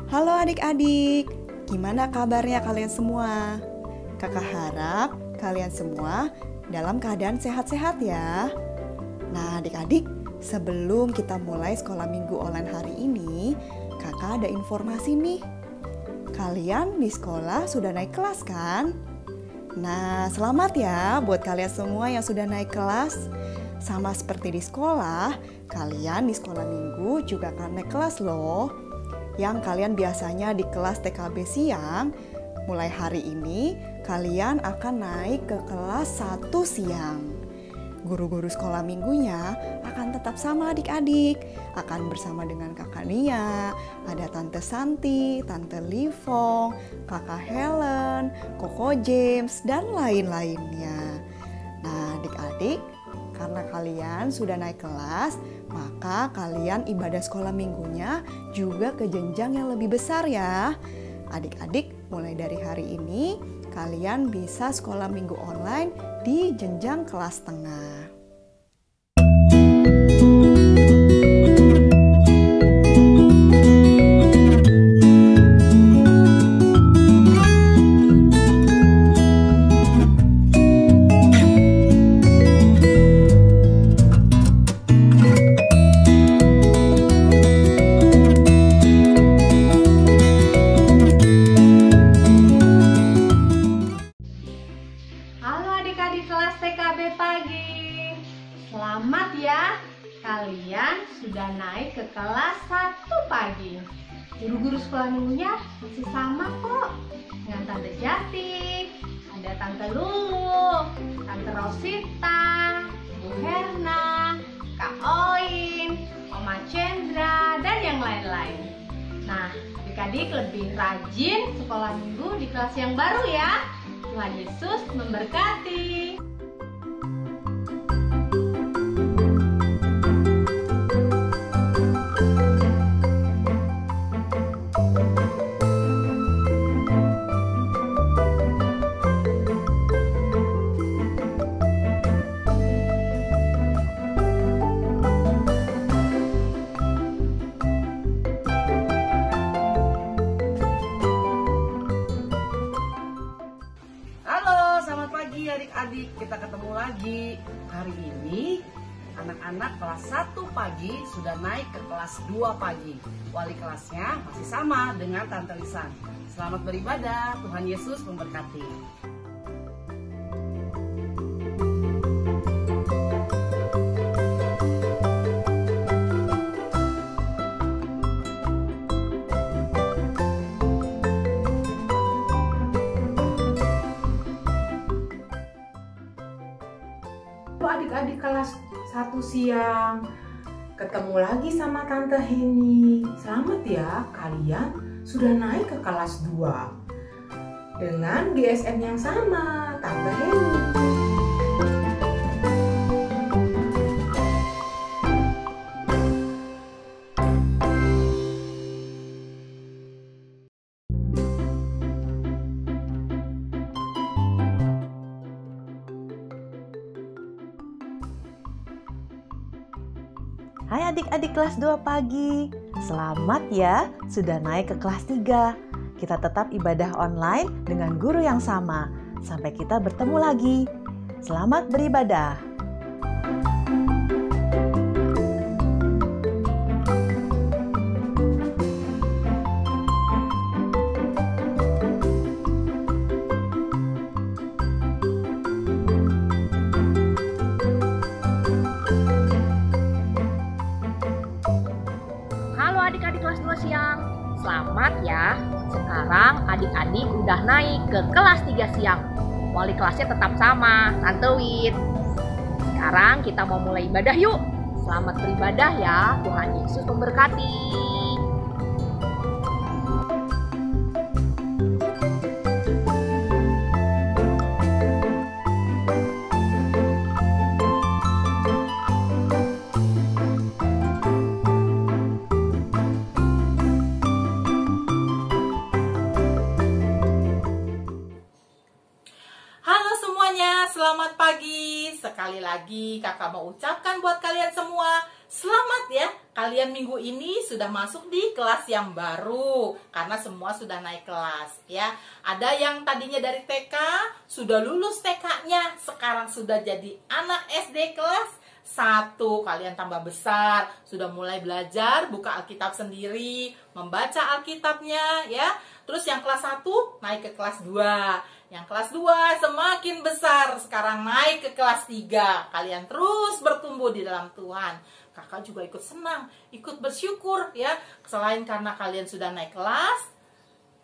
Halo adik-adik, gimana kabarnya kalian semua? Kakak harap kalian semua dalam keadaan sehat-sehat ya. Nah adik-adik, sebelum kita mulai sekolah minggu online hari ini, kakak ada informasi nih. Kalian di sekolah sudah naik kelas kan? Nah selamat ya buat kalian semua yang sudah naik kelas. Sama seperti di sekolah, kalian di sekolah minggu juga akan naik kelas loh. Yang kalian biasanya di kelas TKB siang, mulai hari ini kalian akan naik ke kelas 1 siang. Guru-guru sekolah minggunya akan tetap sama adik-adik, akan bersama dengan Kakak Nia, ada Tante Santi, Tante Livong, Kakak Helen, Koko James, dan lain-lainnya. Nah adik-adik, karena kalian sudah naik kelas, maka kalian ibadah sekolah minggunya juga ke jenjang yang lebih besar ya. Adik-adik, mulai dari hari ini kalian bisa sekolah minggu online di jenjang kelas tengah. Adik kelas TKB pagi, selamat ya, kalian sudah naik ke kelas 1 pagi. Guru-guru sekolah minggunya masih sama kok, dengan Tante Jati, ada Tante Lulu, Tante Rosita, Bu Herna, Kak Oin, Oma Cendra, dan yang lain-lain. Nah, adik-adik lebih rajin sekolah minggu di kelas yang baru ya. Tuhan Yesus memberkati. Adik-adik, kita ketemu lagi. Hari ini anak-anak kelas 1 pagi sudah naik ke kelas 2 pagi. Wali kelasnya masih sama dengan Tante Lisan. Selamat beribadah, Tuhan Yesus memberkati. Adik-adik kelas 1 siang, ketemu lagi sama Tante Heni. Selamat ya, kalian sudah naik ke kelas 2 dengan GSM yang sama, Tante Heni. Hai adik-adik kelas 2 pagi, selamat ya sudah naik ke kelas 3. Kita tetap ibadah online dengan guru yang sama, sampai kita bertemu lagi. Selamat beribadah. Adik-adik kelas 2 siang, selamat ya. Sekarang adik-adik udah naik ke kelas 3 siang. Wali kelasnya tetap sama, Tante Wit. Sekarang kita mau mulai ibadah yuk. Selamat beribadah ya, Tuhan Yesus memberkati. Selamat pagi. Sekali lagi kakak mau ucapkan buat kalian semua Selamat ya, kalian minggu ini sudah masuk di kelas yang baru karena semua sudah naik kelas ya. Ada yang tadinya dari TK sudah lulus TK-nya, sekarang sudah jadi anak SD kelas 1. Kalian tambah besar, sudah mulai belajar buka Alkitab sendiri, membaca Alkitabnya ya. Terus yang kelas 1 naik ke kelas 2. Yang kelas 2 semakin besar, sekarang naik ke kelas 3. Kalian terus bertumbuh di dalam Tuhan. Kakak juga ikut senang, ikut bersyukur ya. Selain karena kalian sudah naik kelas,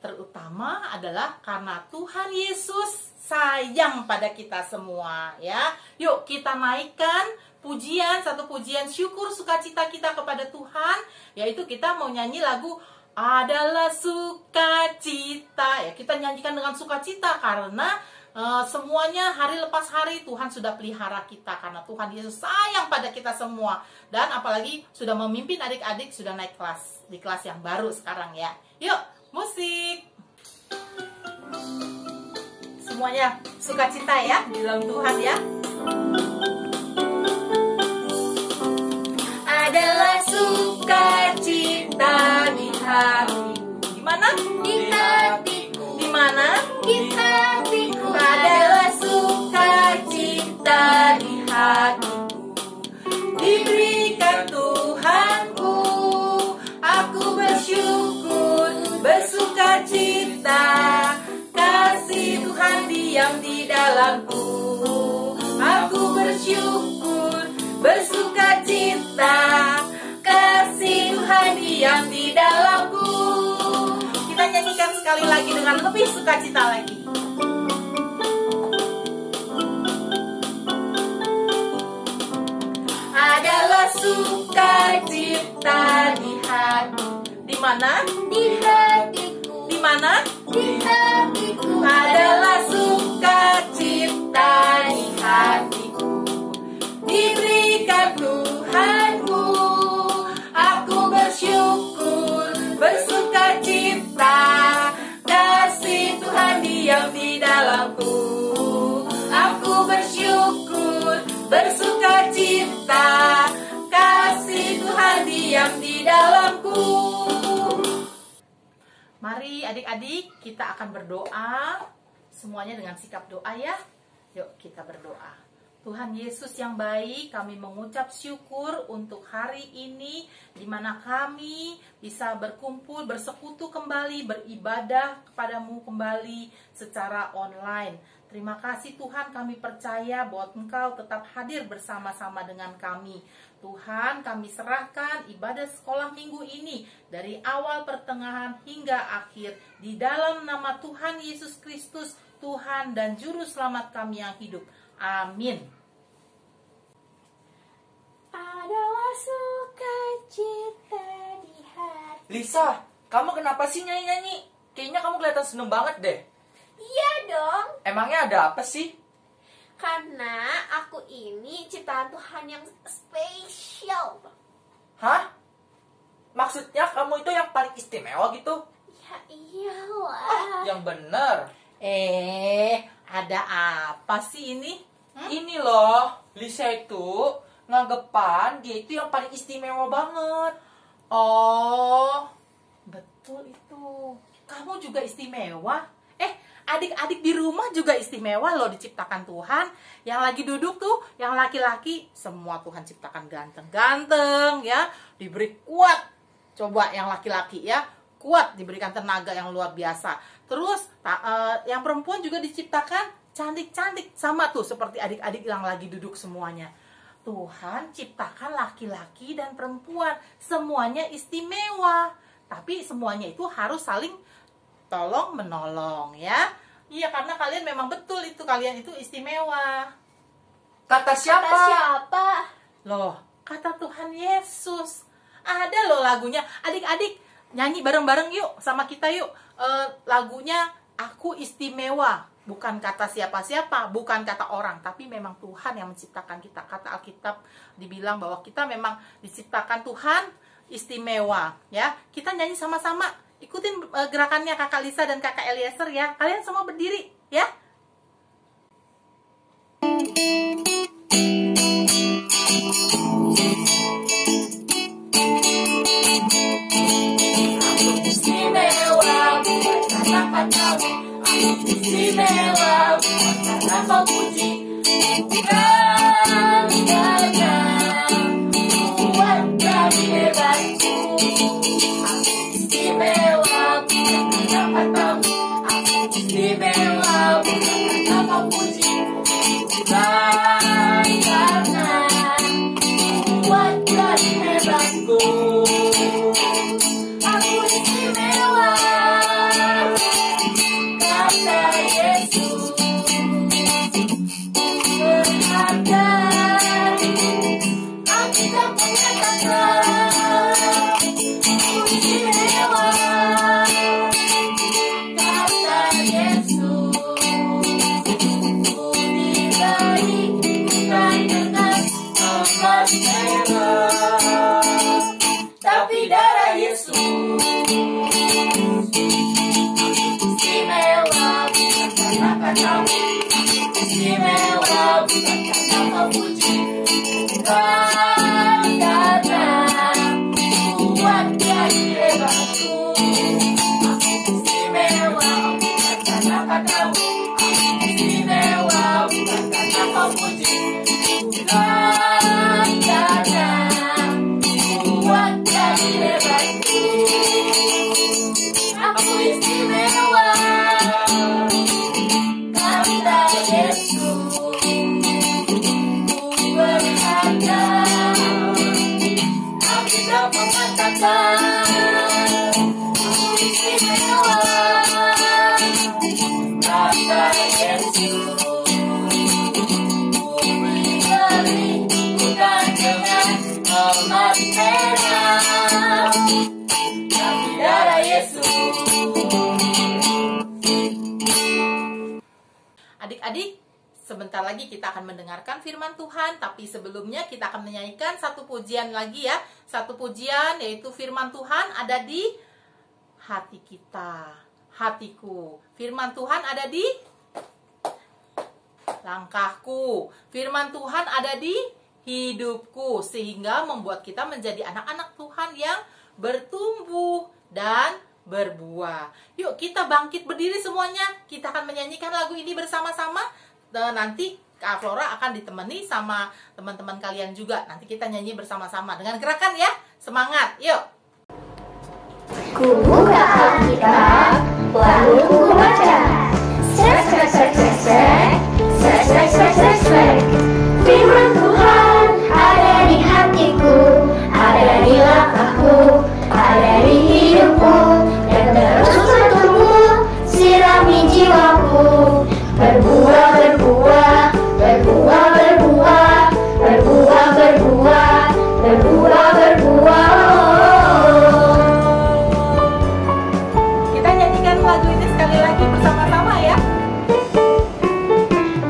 terutama adalah karena Tuhan Yesus sayang pada kita semua ya. Yuk kita naikkan pujian, satu pujian syukur sukacita kita kepada Tuhan, yaitu kita mau nyanyi lagu Adalah Sukacita ya. Kita nyanyikan dengan sukacita karena semuanya hari lepas hari Tuhan sudah pelihara kita, karena Tuhan Yesus sayang pada kita semua. Dan apalagi sudah memimpin adik-adik, sudah naik kelas di kelas yang baru sekarang ya. Yuk musik, semuanya sukacita ya di dalam Tuhan ya. Adalah sukacita di hatiku. Gimana? Di hatiku. Di mana? Di hatiku. Adalah sukacita di hatiku. Diberikan Tuhanku. Aku bersyukur, bersukacita. Kasih Tuhan diam di dalamku. Aku bersyukur, bersukacita. Kasih Tuhan diam di dalamku. Kita nyanyikan sekali lagi dengan lebih sukacita lagi. Adalah sukacita di hati. Di mana? Di hatiku. Di mana? Di hatiku. Adalah sukacita di hatiku. Diberikan Tuhanku. Aku bersyukur, bersukacita. Kasih Tuhan diam di dalamku. Aku bersyukur, bersukacita. Kasih Tuhan diam di dalamku. Mari adik-adik kita akan berdoa. Semuanya dengan sikap doa ya. Yuk kita berdoa. Tuhan Yesus yang baik, kami mengucap syukur untuk hari ini di mana kami bisa berkumpul, bersekutu kembali, beribadah kepadamu kembali secara online. Terima kasih Tuhan, kami percaya bahwa Engkau tetap hadir bersama-sama dengan kami. Tuhan, kami serahkan ibadah sekolah minggu ini dari awal, pertengahan hingga akhir di dalam nama Tuhan Yesus Kristus, Tuhan dan Juru Selamat kami yang hidup. Amin. Adalah sukacita di hati. Lisa, kamu kenapa sih nyanyi-nyanyi? Kayaknya kamu kelihatan seneng banget deh. Iya dong, Emangnya ada apa sih? karena aku ini ciptaan Tuhan yang spesial. Hah? Maksudnya kamu itu yang paling istimewa gitu? Ya iyalah. Yang bener. Ada apa sih ini? Ini loh, Lisa itu nganggepan dia itu yang paling istimewa banget. Oh, betul itu. Kamu juga istimewa. Adik-adik di rumah juga istimewa loh, diciptakan Tuhan. Yang lagi duduk tuh, yang laki-laki, semua Tuhan ciptakan ganteng-ganteng ya. Diberi kuat. Coba yang laki-laki ya, kuat, diberikan tenaga yang luar biasa. Terus yang perempuan juga diciptakan cantik-cantik. Sama tuh seperti adik-adik yang lagi duduk semuanya. Tuhan ciptakan laki-laki dan perempuan, semuanya istimewa. Tapi semuanya itu harus saling tolong menolong ya. Iya, karena kalian memang betul itu, kalian itu istimewa. Kata siapa? Kata siapa? Loh, kata Tuhan Yesus. Ada loh lagunya. Adik-adik nyanyi bareng-bareng yuk sama kita yuk. Lagunya Aku Istimewa. Bukan kata siapa-siapa, bukan kata orang, tapi memang Tuhan yang menciptakan kita. Kata Alkitab dibilang bahwa kita memang diciptakan Tuhan istimewa ya. Kita nyanyi sama-sama. Ikutin gerakannya Kakak Lisa dan Kakak Eliezer ya. Kalian semua berdiri ya. katamu, aku istimewa bukan karena kau puji, bukan karena kuat dari hebatku. Aku istimewa bukan karena katamu, aku istimewa bukan karena kau puji, bukan karena kuat dari hebatku. Aku istimewa karena Yesus berharga. Alkitab menyatakan aku istimewa karena Yesus. Ku diberi bukan dengan emas merah, tapi darah Yesus. Istimewa bukan karena katamu, istimewa bukan karena kau puji, bukan karena kuat dari hebatku. Aku istimewa bukan karena katamu, aku istimewa bukan karena kau puji, bukan karena kuat dari hebatku. Aku istimewa karena Yesus. Ku berharga. Alkitab mengatakan aku istimewa karena Yesus. Ku diberi bukan dengan emas merah, tapi darah Yesus. Adik-adik, sebentar lagi kita akan mendengarkan firman Tuhan, tapi sebelumnya kita akan menyanyikan satu pujian lagi ya. Satu pujian yaitu firman Tuhan ada di hati kita, hatiku. Firman Tuhan ada di langkahku. Firman Tuhan ada di hidupku, sehingga membuat kita menjadi anak-anak Tuhan yang bertumbuh dan berbuah. Yuk kita bangkit berdiri semuanya. Kita akan menyanyikan lagu ini bersama-sama. Nanti Kak Flora akan ditemani sama teman-teman kalian juga. Nanti kita nyanyi bersama-sama dengan gerakan ya. Semangat, yuk. Ku buka Alkitab, lalu ku baca. Sek, sek, sek, sek, sek. Sek, sek, sek, sek, sek. Firman Tuhan ada di hatiku, ada di langkahku, ada di hidupku, dan terus bertumbuh, sirami jiwaku. Berbuah, berbuah, berbuah, berbuah, berbuah, berbuah, berbuah, berbuah. Kita nyanyikan lagu ini sekali lagi bersama-sama ya.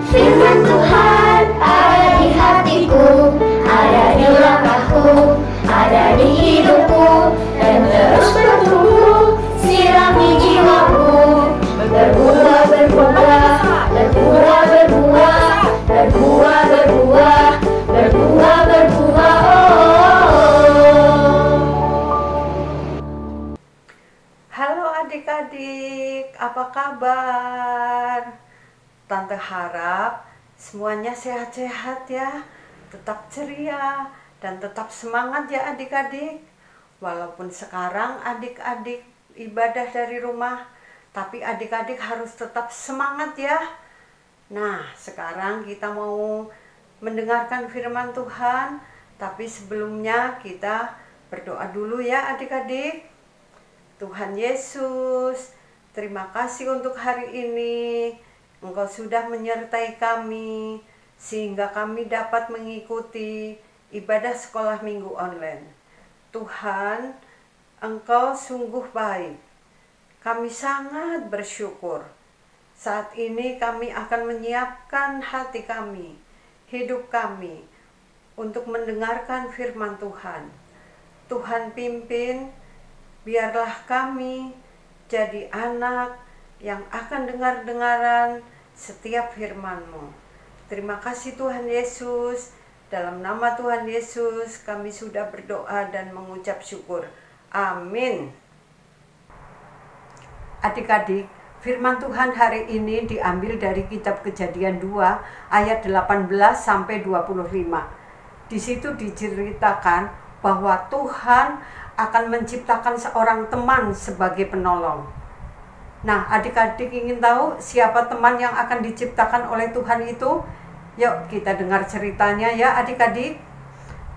Firman Tuhan ada di hatiku, ada di langkahku, ada di hidupku, dan terus bertumbuh, sirami jiwaku. Berbuah, berbuah, berbuah, berbuah, berbuah, berbuah, berbuah, berbuah. Halo adik-adik, apa kabar? Tante harap semuanya sehat-sehat ya, tetap ceria dan tetap semangat ya adik-adik. Walaupun sekarang adik-adik ibadah dari rumah, tapi adik-adik harus tetap semangat ya. Nah, sekarang kita mau mendengarkan firman Tuhan, tapi sebelumnya kita berdoa dulu ya adik-adik. Tuhan Yesus, terima kasih untuk hari ini. Engkau sudah menyertai kami, sehingga kami dapat mengikuti ibadah sekolah minggu online. Tuhan, Engkau sungguh baik. Kami sangat bersyukur. Saat ini kami akan menyiapkan hati kami, hidup kami, untuk mendengarkan firman Tuhan. Tuhan pimpin, biarlah kami jadi anak yang akan dengar-dengaran setiap firman-Mu. Terima kasih Tuhan Yesus. Dalam nama Tuhan Yesus kami sudah berdoa dan mengucap syukur. Amin. Adik-adik, Firman Tuhan hari ini diambil dari kitab Kejadian 2 ayat 18 sampai 25. Di situ diceritakan bahwa Tuhan akan menciptakan seorang teman sebagai penolong. Nah, adik-adik ingin tahu siapa teman yang akan diciptakan oleh Tuhan itu? Yuk kita dengar ceritanya ya adik-adik.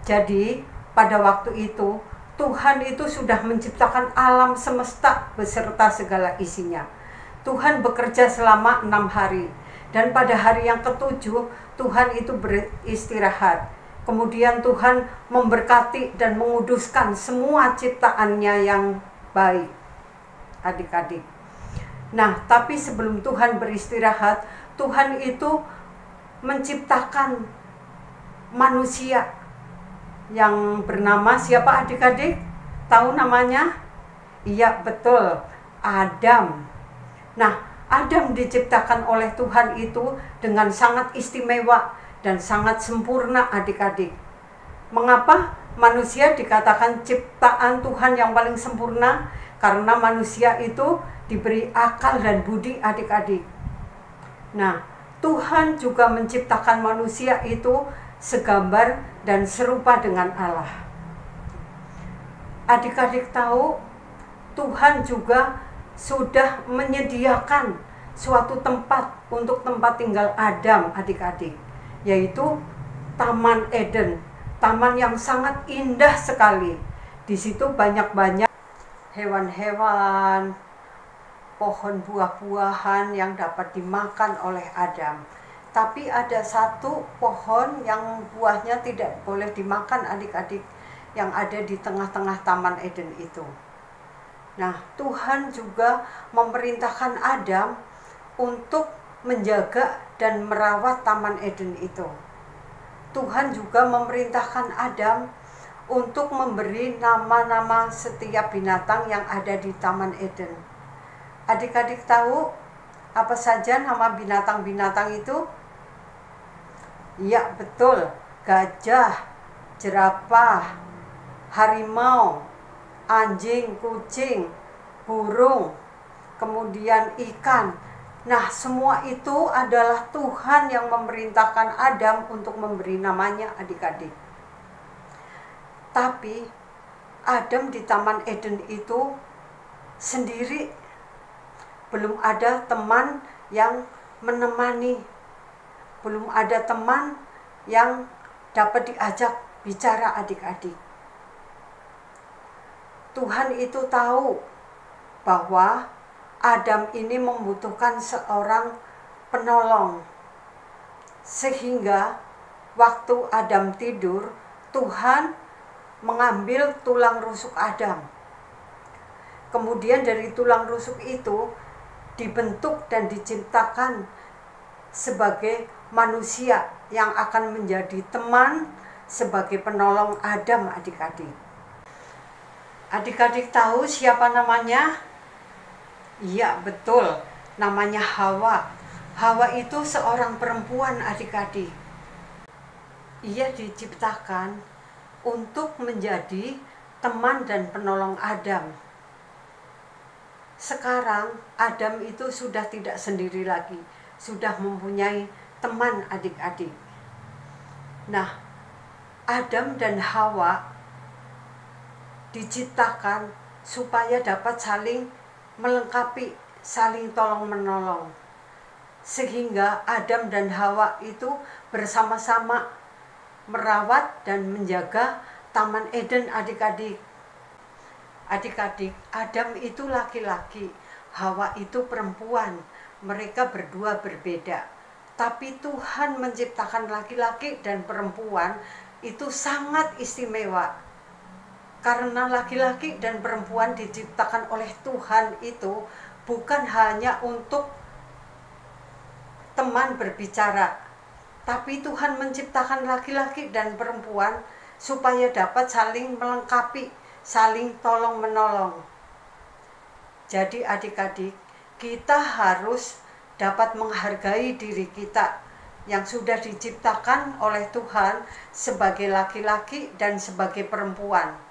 Jadi pada waktu itu Tuhan itu sudah menciptakan alam semesta beserta segala isinya. Tuhan bekerja selama 6 hari. Dan pada hari yang ketujuh Tuhan itu beristirahat. Kemudian Tuhan memberkati dan menguduskan semua ciptaannya yang baik. Adik-adik. Nah, tapi sebelum Tuhan beristirahat, Tuhan itu menciptakan manusia yang bernama siapa adik-adik? Tahu namanya? Iya, betul. Adam. Nah, Adam diciptakan oleh Tuhan itu dengan sangat istimewa dan sangat sempurna adik-adik. Mengapa manusia dikatakan ciptaan Tuhan yang paling sempurna? Karena manusia itu diberi akal dan budi adik-adik. Nah, Tuhan juga menciptakan manusia itu segambar dan serupa dengan Allah. Adik-adik tahu, Tuhan juga sudah menyediakan suatu tempat untuk tempat tinggal Adam adik-adik, yaitu Taman Eden, taman yang sangat indah sekali. Di situ banyak-banyak hewan-hewan, pohon buah-buahan yang dapat dimakan oleh Adam. Tapi ada satu pohon yang buahnya tidak boleh dimakan adik-adik, yang ada di tengah-tengah Taman Eden itu. Nah, Tuhan juga memerintahkan Adam untuk menjaga dan merawat Taman Eden itu. Tuhan juga memerintahkan Adam untuk memberi nama-nama setiap binatang yang ada di Taman Eden. Adik-adik tahu apa saja nama binatang-binatang itu? Ya, betul. Gajah, jerapah, harimau, anjing, kucing, burung, kemudian ikan. Nah, semua itu adalah Tuhan yang memerintahkan Adam untuk memberi namanya adik-adik. Tapi Adam di Taman Eden itu sendiri, belum ada teman yang menemani, belum ada teman yang dapat diajak bicara adik-adik. Tuhan itu tahu bahwa Adam ini membutuhkan seorang penolong. Sehingga waktu Adam tidur, Tuhan mengambil tulang rusuk Adam. Kemudian dari tulang rusuk itu dibentuk dan diciptakan sebagai manusia yang akan menjadi teman sebagai penolong Adam adik-adik. Adik-adik tahu siapa namanya? Iya, betul. Namanya Hawa. Hawa itu seorang perempuan adik-adik. Ia diciptakan untuk menjadi teman dan penolong Adam. Sekarang Adam itu sudah tidak sendiri lagi, sudah mempunyai teman adik-adik. Nah, Adam dan Hawa diciptakan supaya dapat saling melengkapi, saling tolong-menolong. Sehingga Adam dan Hawa itu bersama-sama merawat dan menjaga Taman Eden adik-adik. Adik-adik, Adam itu laki-laki, Hawa itu perempuan. Mereka berdua berbeda. Tapi Tuhan menciptakan laki-laki dan perempuan itu sangat istimewa. Karena laki-laki dan perempuan diciptakan oleh Tuhan itu bukan hanya untuk teman berbicara, tapi Tuhan menciptakan laki-laki dan perempuan supaya dapat saling melengkapi, saling tolong-menolong. Jadi adik-adik, kita harus dapat menghargai diri kita yang sudah diciptakan oleh Tuhan sebagai laki-laki dan sebagai perempuan.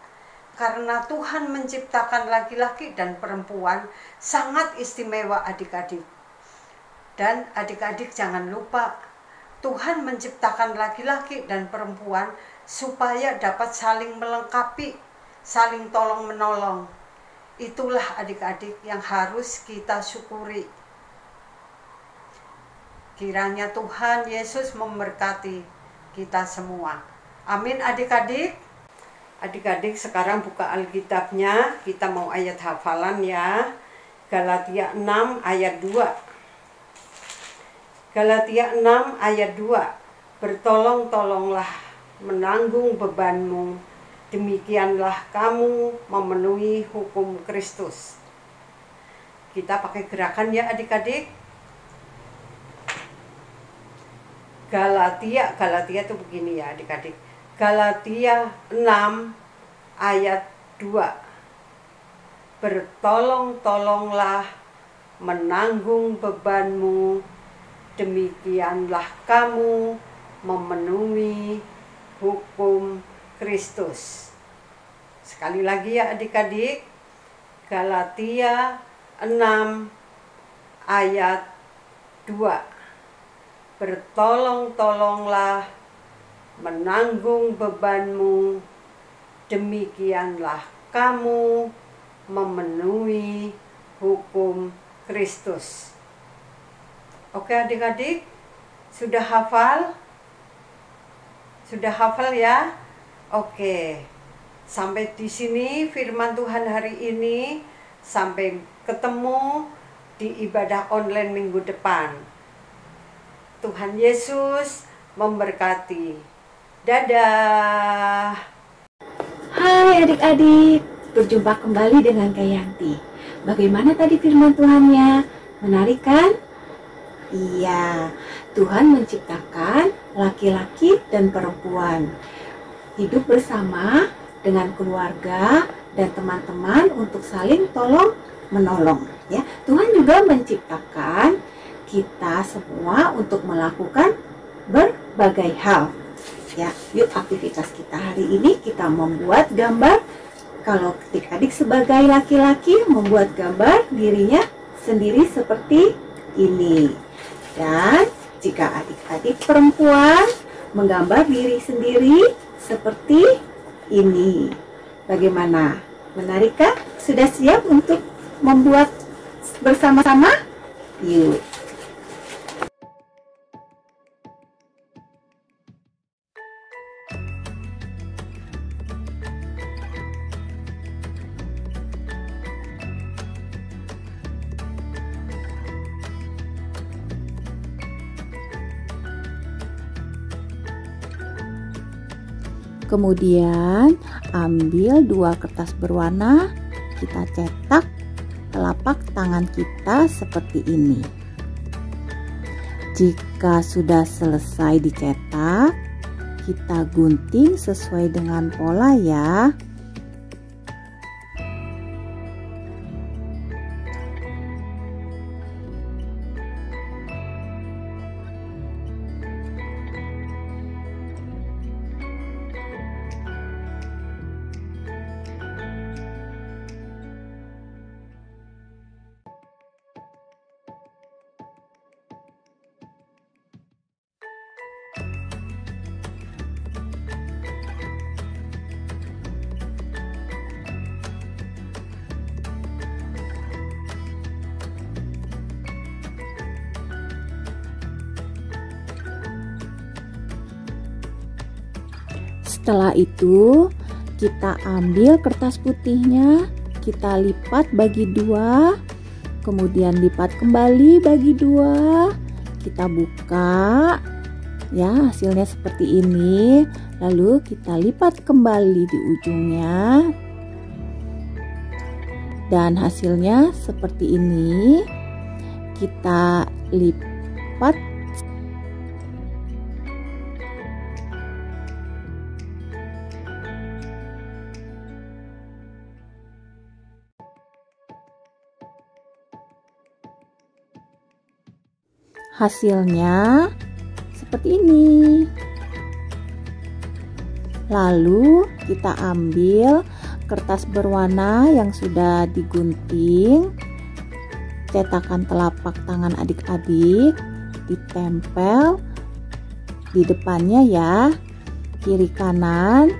karena Tuhan menciptakan laki-laki dan perempuan sangat istimewa adik-adik. Dan adik-adik jangan lupa, Tuhan menciptakan laki-laki dan perempuan supaya dapat saling melengkapi, saling tolong-menolong. Itulah adik-adik yang harus kita syukuri. Kiranya Tuhan Yesus memberkati kita semua. Amin adik-adik. Adik-adik sekarang buka Alkitabnya, kita mau ayat hafalan ya. Galatia 6 ayat 2. Galatia 6 ayat 2. Bertolong-tolonglah menanggung bebanmu, demikianlah kamu memenuhi hukum Kristus. Kita pakai gerakan ya adik-adik. Galatia itu begini ya adik-adik. Galatia 6 ayat 2. Bertolong-tolonglah menanggung bebanmu, demikianlah kamu memenuhi hukum Kristus. Sekali lagi ya adik-adik. Galatia 6 ayat 2. Bertolong-tolonglah menanggung bebanmu, demikianlah kamu memenuhi hukum Kristus. Oke adik-adik, sudah hafal? Sudah hafal ya? Oke. Sampai di sini firman Tuhan hari ini. Sampai ketemu di ibadah online minggu depan. Tuhan Yesus memberkati. Dadah. Hai adik-adik, berjumpa kembali dengan Kak Yanti. Bagaimana tadi firman Tuhannya? Menarik kan? Iya, Tuhan menciptakan laki-laki dan perempuan hidup bersama dengan keluarga dan teman-teman untuk saling tolong-menolong. Ya, Tuhan juga menciptakan kita semua untuk melakukan berbagai hal. Ya, yuk aktivitas kita hari ini kita membuat gambar. Kalau adik-adik sebagai laki-laki membuat gambar dirinya sendiri seperti ini. Dan jika adik-adik perempuan menggambar diri sendiri seperti ini. Bagaimana? Menarikkah? Sudah siap untuk membuat bersama-sama? Yuk. Kemudian ambil 2 kertas berwarna, kita cetak telapak tangan kita seperti ini. Jika sudah selesai dicetak, kita gunting sesuai dengan pola ya. Setelah itu kita ambil kertas putihnya, kita lipat bagi 2, kemudian lipat kembali bagi 2, kita buka ya, hasilnya seperti ini. Lalu kita lipat kembali di ujungnya dan hasilnya seperti ini. Kita lipat hasilnya seperti ini. Lalu kita ambil kertas berwarna yang sudah digunting, cetakan telapak tangan adik-adik ditempel di depannya ya, kiri kanan.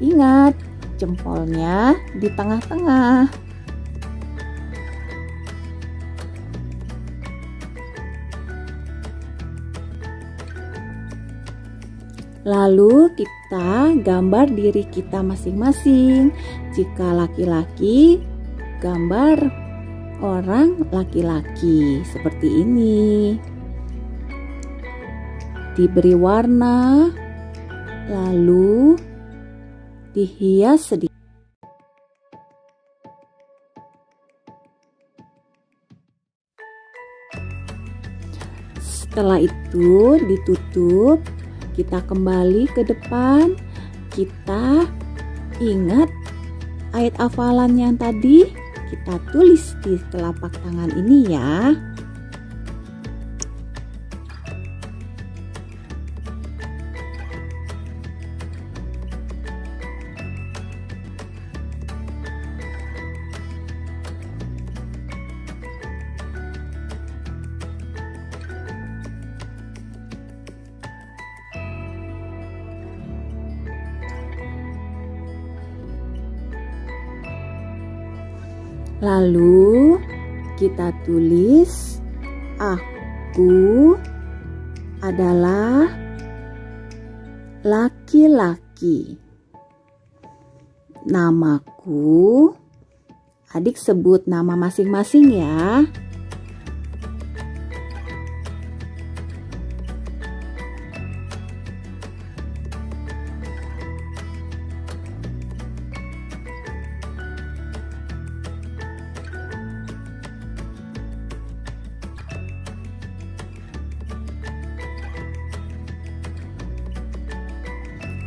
Ingat, jempolnya di tengah-tengah. Lalu kita gambar diri kita masing-masing. Jika laki-laki, gambar orang laki-laki seperti ini. Diberi warna, lalu dihias sedikit. Setelah itu ditutup. Kita kembali ke depan, kita ingat ayat hafalan yang tadi kita tulis di telapak tangan ini ya. Lalu kita tulis, aku adalah laki-laki. Namaku, adik sebut nama masing-masing ya.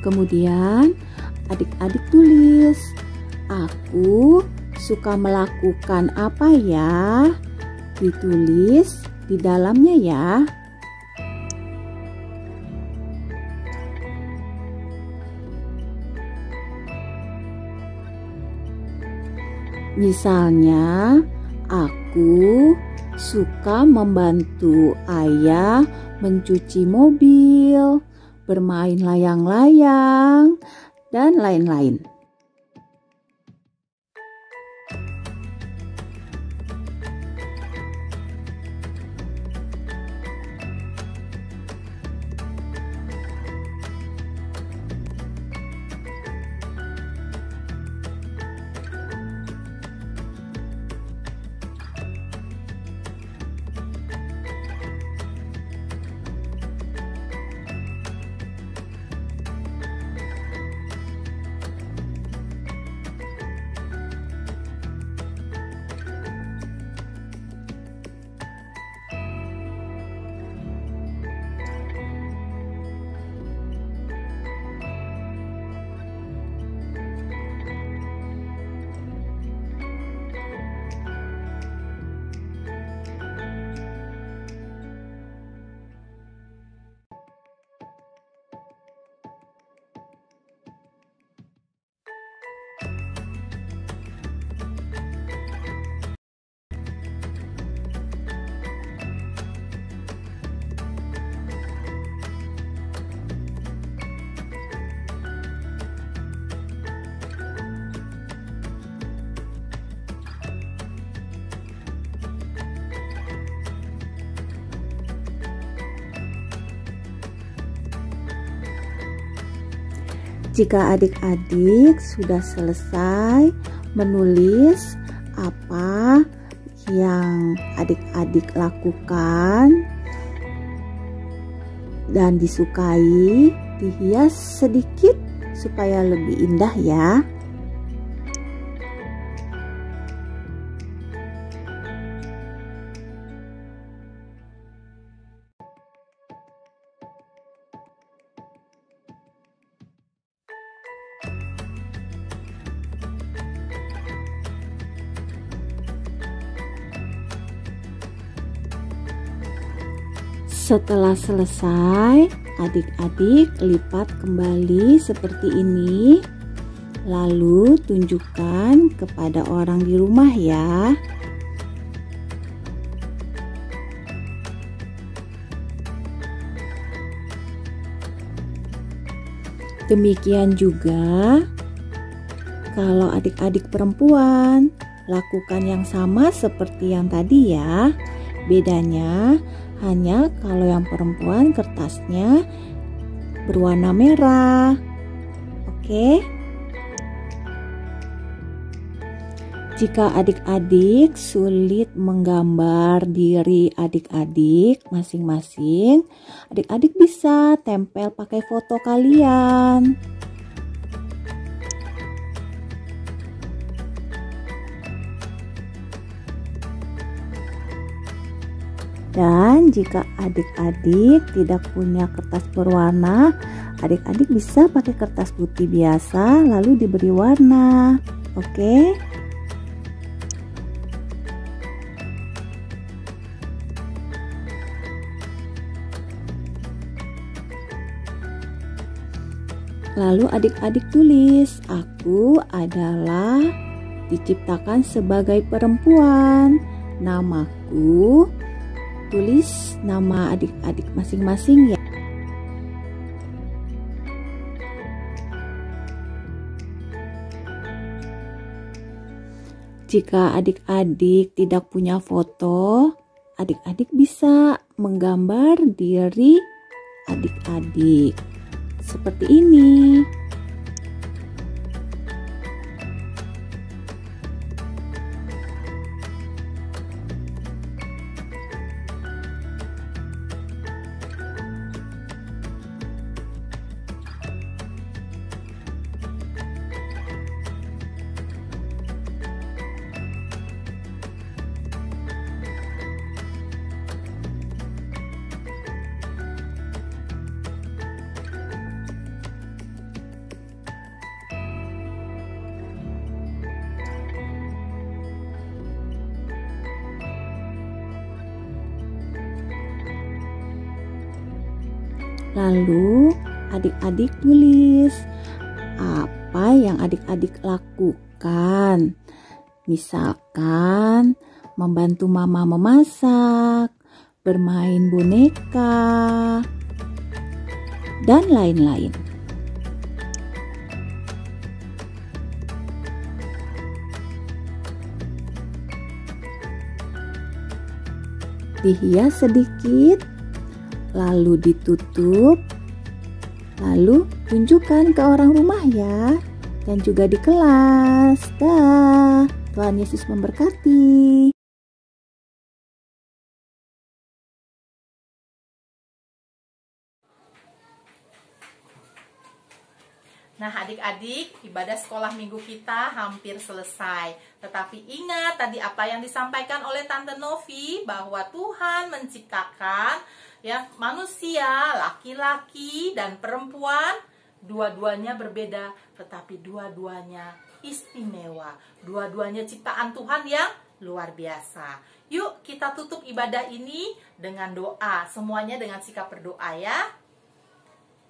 Kemudian adik-adik tulis, aku suka melakukan apa ya? Ditulis di dalamnya ya. Misalnya, aku suka membantu ayah mencuci mobil, bermain layang-layang, dan lain-lain. Jika adik-adik sudah selesai menulis apa yang adik-adik lakukan dan disukai, dihias sedikit supaya lebih indah ya. Setelah selesai, adik-adik lipat kembali seperti ini. Lalu tunjukkan kepada orang di rumah ya. Demikian juga kalau adik-adik perempuan, lakukan yang sama seperti yang tadi ya. Bedanya hanya kalau yang perempuan kertasnya berwarna merah. Oke? Jika adik-adik sulit menggambar diri adik-adik masing-masing, adik-adik bisa tempel pakai foto kalian. Dan jika adik-adik tidak punya kertas berwarna, adik-adik bisa pakai kertas putih biasa lalu diberi warna. Oke? Lalu adik-adik tulis, aku adalah diciptakan sebagai perempuan. Namaku, tulis nama adik-adik masing-masing ya. Jika adik-adik tidak punya foto, adik-adik bisa menggambar diri adik-adik. Seperti ini. Lalu adik-adik tulis apa yang adik-adik lakukan. Misalkan membantu mama memasak, bermain boneka, dan lain-lain. Dihias sedikit, lalu ditutup, lalu tunjukkan ke orang rumah ya, dan juga di kelas. Dah, Tuhan Yesus memberkati. Nah adik-adik, ibadah sekolah minggu kita hampir selesai. Tetapi ingat tadi apa yang disampaikan oleh Tante Novi, bahwa Tuhan menciptakan ya manusia, laki-laki dan perempuan, dua-duanya berbeda, tetapi dua-duanya istimewa. Dua-duanya ciptaan Tuhan yang luar biasa. Yuk kita tutup ibadah ini dengan doa. Semuanya dengan sikap berdoa ya.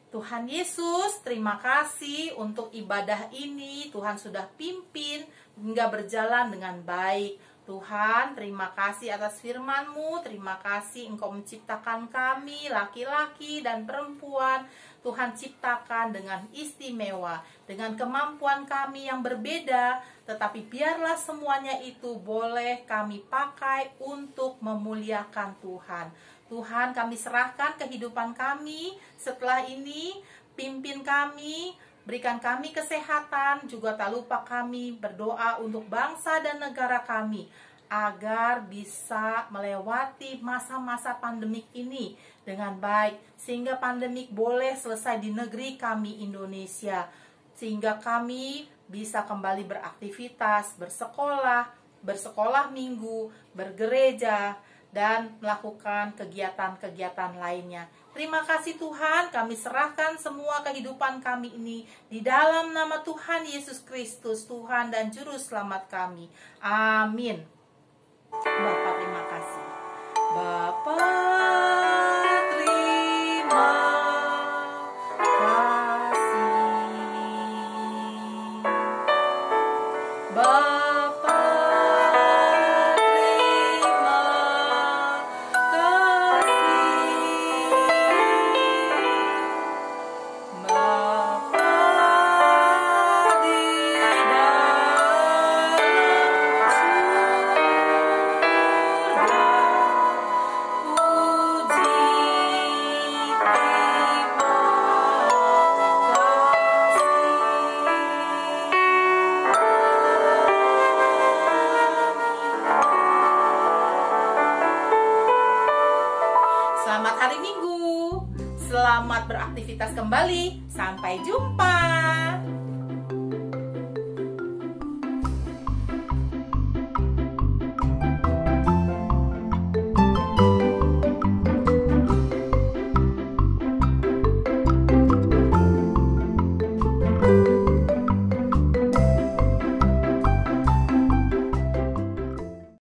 Tuhan Yesus, terima kasih untuk ibadah ini. Tuhan sudah pimpin hingga berjalan dengan baik. Tuhan, terima kasih atas firman-Mu. Terima kasih Engkau menciptakan kami, laki-laki dan perempuan. Tuhan ciptakan dengan istimewa, dengan kemampuan kami yang berbeda. Tetapi biarlah semuanya itu boleh kami pakai untuk memuliakan Tuhan. Tuhan, kami serahkan kehidupan kami setelah ini, pimpin kami, berikan kami kesehatan, juga tak lupa kami berdoa untuk bangsa dan negara kami, agar bisa melewati masa-masa pandemik ini dengan baik, sehingga pandemik boleh selesai di negeri kami Indonesia, sehingga kami bisa kembali beraktivitas, bersekolah minggu, bergereja, dan melakukan kegiatan-kegiatan lainnya. Terima kasih Tuhan, kami serahkan semua kehidupan kami ini di dalam nama Tuhan Yesus Kristus, Tuhan dan Juru Selamat kami. Amin. Bapak terima kasih. Bapak terima kasih. hari Minggu. Selamat beraktivitas kembali. Sampai jumpa.